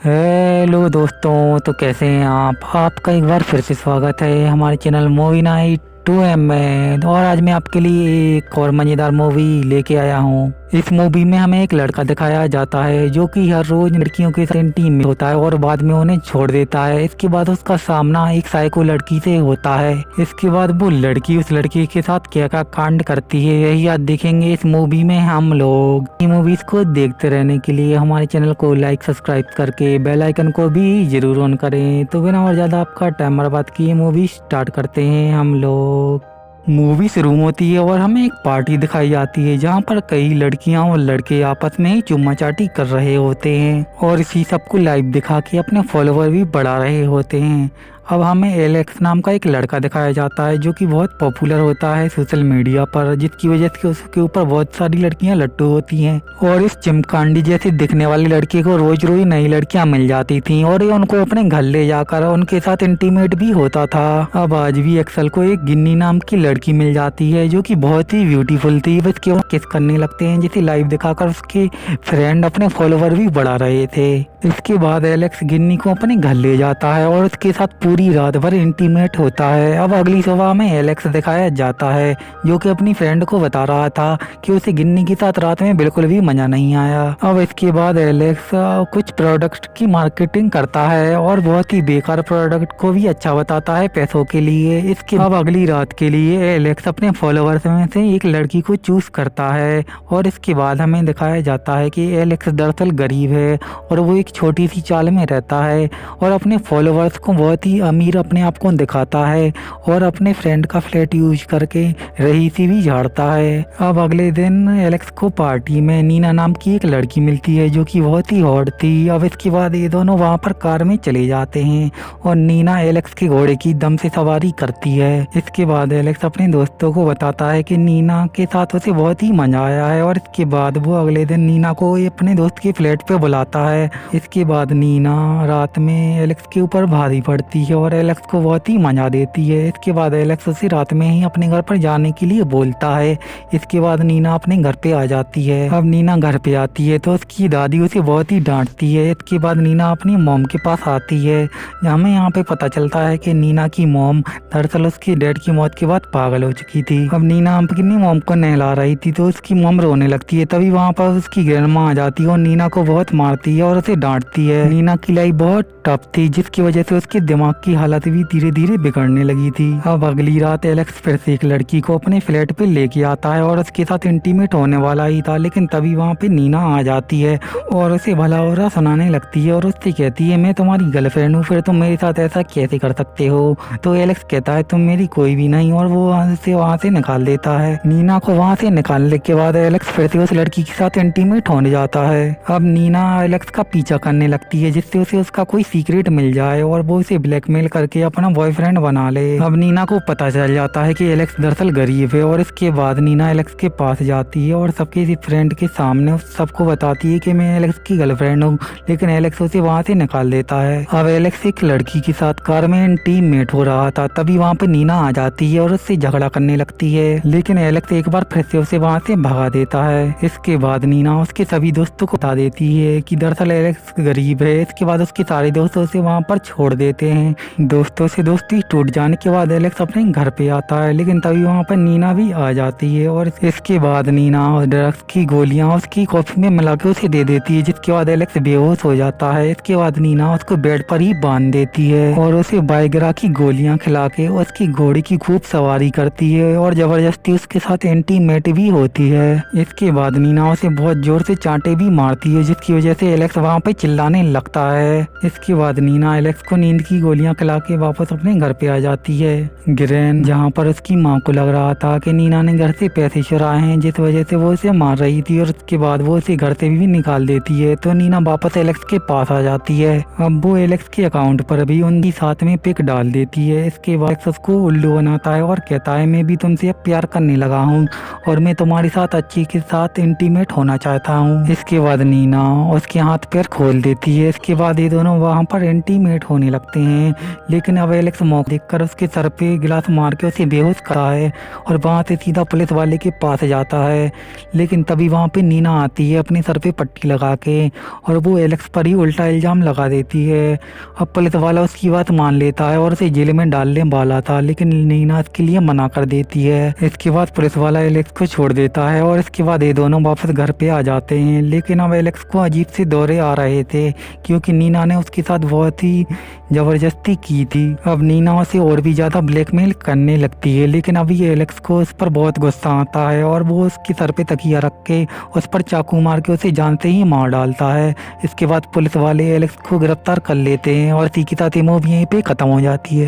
Hello दोस्तों, तो कैसे हैं आप। आपका एक बार फिर से स्वागत है हमारे चैनल मूवी नाइट 2M में। और आज मैं आपके लिए एक और मज़ेदार मूवी लेके आया हूँ। इस मूवी में हमें एक लड़का दिखाया जाता है जो कि हर रोज लड़कियों के साथ टीम में होता है और बाद में उन्हें छोड़ देता है। इसके बाद उसका सामना एक साइको लड़की से होता है। इसके बाद वो लड़की उस लड़के के साथ क्या क्या कांड करती है, यही आज देखेंगे इस मूवी में हम लोग। ये मूवीज को देखते रहने के लिए हमारे चैनल को लाइक सब्सक्राइब करके बेल आइकन को भी जरूर ऑन करें। तो बिना और ज्यादा आपका टाइम बर्बाद किए मूवी स्टार्ट करते हैं हम लोग। मूवी शुरू होती है और हमें एक पार्टी दिखाई जाती है जहाँ पर कई लड़कियां और लड़के आपस में ही चुम्मा चाटी कर रहे होते हैं और इसी सबको लाइव दिखा के अपने फॉलोवर भी बढ़ा रहे होते हैं। अब हमें एलेक्स नाम का एक लड़का दिखाया जाता है जो कि बहुत पॉपुलर होता है सोशल मीडिया पर, जिसकी वजह से उसके ऊपर बहुत सारी लड़कियां लट्टू होती हैं। और इस चिमकांडी जैसे दिखने वाली लड़की को रोज रोज नई लड़कियां मिल जाती थीं और ये उनको अपने घर ले जाकर उनके साथ इंटीमेट भी होता था। अब आज भी एक्सल को एक गिन्नी नाम की लड़की मिल जाती है जो कि बहुत ही ब्यूटीफुल थी। बस क्यों किस करने लगते हैं जिसे लाइव दिखाकर उसके फ्रेंड अपने फॉलोवर भी बढ़ा रहे थे। इसके बाद एलेक्स गिन्नी को अपने घर ले जाता है और उसके साथ पूरी रात भर इंटीमेट होता है। अब अगली सुबह में एलेक्स दिखाया जाता है जो कि अपनी फ्रेंड को बता रहा था कि उसे गिन्नी के साथ रात में बिल्कुल भी मजा नहीं आया। अब इसके बाद एलेक्स कुछ प्रोडक्ट की मार्केटिंग करता है और बहुत ही बेकार प्रोडक्ट को भी अच्छा बताता है पैसों के लिए। इसके अब अगली रात के लिए एलेक्स अपने फॉलोअर्स में से एक लड़की को चूज करता है और इसके बाद हमें दिखाया जाता है कि एलेक्स दरअसल गरीब है और वो एक छोटी सी चाल में रहता है और अपने फॉलोअर्स को बहुत ही अमीर अपने आप को दिखाता है और अपने फ्रेंड का फ्लैट यूज करके रईसी भी झाड़ता है। अब अगले दिन एलेक्स को पार्टी में नीना नाम की एक लड़की मिलती है जो कि बहुत ही हॉट थी। अब इसके बाद ये दोनों वहाँ पर कार में चले जाते हैं और नीना एलेक्स के घोड़े की दम से सवारी करती है। इसके बाद एलेक्स अपने दोस्तों को बताता है कि नीना के साथ उसे बहुत ही मजा आया है और इसके बाद वो अगले दिन नीना को अपने दोस्त के फ्लैट पे बुलाता है। इसके बाद नीना रात में एलेक्स के ऊपर भारी पड़ती है और एलेक्स को बहुत ही मजा देती है। इसके बाद एलेक्स उसे रात में ही अपने घर पर जाने के लिए बोलता है। इसके बाद नीना अपने घर पे आ जाती है। अब नीना घर पे आती है तो उसकी दादी उसे बहुत ही डांटती है। इसके बाद नीना अपनी मॉम के पास आती है। हमें यहाँ पे पता चलता है कि नीना की मॉम दरअसल उसकी डैड की मौत के बाद पागल हो चुकी थी। अब नीना अपनी मॉम को नहला रही थी तो उसकी मॉम रोने लगती है। तभी वहाँ पर उसकी ग्रैंडमा आ जाती है और नीना को बहुत मारती है और उसे डांटती है। नीना की लाइफ बहुत टफ थी जिसकी वजह से उसके दिमाग की हालत भी धीरे धीरे बिगड़ने लगी थी। अब अगली रात एलेक्स फिर से एक लड़की को अपने फ्लैट पे लेके आता है और उसके साथ इंटीमेट होने वाला ही था, लेकिन तभी वहाँ पे नीना आ जाती है और उसे भला बुरा सुनाने लगती है और उससे कहती है मैं तुम्हारी गर्लफ्रेंड हूँ, फिर तुम मेरे साथ ऐसा कैसे कर सकते हो। तो एलेक्स कहता है तुम मेरी कोई भी नहीं और वो वहाँ से निकाल देता है। नीना को वहाँ से निकालने के बाद एलेक्स फिर से उस लड़की के साथ इंटीमेट होने जाता है। अब नीना एलेक्स का पीछा करने लगती है जिससे उसे उसका कोई सीक्रेट मिल जाए और वो उसे ब्लैकमेल करके अपना बॉयफ्रेंड बना ले। अब नीना को पता चल जाता है कि एलेक्स दरअसल गरीब है और इसके बाद नीना एलेक्स के पास जाती है और सबके फ्रेंड के सामने सबको बताती है कि मैं एलेक्स की गर्लफ्रेंड हूँ, लेकिन एलेक्स उसे वहाँ से निकाल देता है। अब एलेक्स एक लड़की के साथ कार में इंटीमेट हो रहा था, तभी वहाँ पे नीना आ जाती है और उससे झगड़ा करने लगती है, लेकिन एलेक्स एक बार फिर से उसे वहाँ से भगा देता है। इसके बाद नीना उसके सभी दोस्तों को बता देती है कि दरअसल एलेक्स गरीब है। इसके बाद उसके सारे दोस्त उसे वहाँ पर छोड़ देते हैं। दोस्तों से दोस्ती टूट जाने के बाद एलेक्स अपने घर पे आता है, लेकिन तभी वहाँ पर नीना भी आ जाती है और इसके बाद नीना ड्रग्स की गोलियां उसकी कॉफी में मिला के उसे दे देती है, जिसके बाद एलेक्स बेहोश हो जाता है। इसके बाद नीना उसको बेड पर ही बांध देती है और उसे बाइग्रा की गोलियां खिला के उसकी घोड़े की खूब सवारी करती है और जबरदस्ती उसके साथ इंटीमेट भी होती है। इसके बाद नीना उसे बहुत जोर से चांटे भी मारती है, जिसकी वजह से एलेक्स वहाँ पे चिल्लाने लगता है। इसके बाद नीना एलेक्स को नींद की गोलियां खिला के वापस अपने घर पे आ जाती है। ग्रेन जहाँ पर उसकी माँ को लग रहा था कि नीना ने घर से पैसे चुराए हैं जिस वजह से वो उसे मार रही थी और उसके बाद वो उसे घर से भी निकाल देती है, तो नीना वापस एलेक्स के पास आ जाती है। अब वो एलेक्स के अकाउंट पर भी उनकी साथ में पिक डाल देती है। इसके बाद एलेक्स उसको उल्लू बनाता है और कहता है मैं भी तुमसे अब प्यार करने लगा हूँ और मैं तुम्हारे साथ अच्छी के साथ इंटीमेट होना चाहता हूँ। इसके बाद नीना उसके हाथ पैर खोल देती है। इसके बाद ये दोनों वहाँ पर इंटीमेट होने लगते हैं लेकिन अब एलेक्स मौका देखकर उसके सर पे गिलास मार के उसे बेहोश करा है और वहाँ से सीधा पुलिस वाले के पास जाता है। लेकिन तभी वहाँ पे नीना आती है अपने सर पे पट्टी लगा के और वो एलेक्स पर ही उल्टा इल्जाम लगा देती है। अब पुलिस वाला उसकी बात मान लेता है और उसे जेल में डालने वाला था, लेकिन नीना इसके लिए मना कर देती है। इसके बाद पुलिस वाला एलेक्स को छोड़ देता है और इसके बाद ये दोनों वापस घर पे आ जाते हैं। लेकिन अब एलेक्स को अजीब से दौरे आ रहे थे क्योंकि नीना ने उसके साथ बहुत ही जबरदस्ती की थी। अब नीना उसे और भी ज्यादा ब्लैकमेल करने लगती है, लेकिन अभी एलेक्स को उस पर बहुत गुस्सा आता है और वो उसके सर पे तकिया रख के उस पर चाकू मार के उसे जान से ही मार डालता है। इसके बाद पुलिस वाले एलेक्स को गिरफ्तार कर लेते हैं और इसी के साथ ये मूवी यहीं पे खत्म हो जाती है।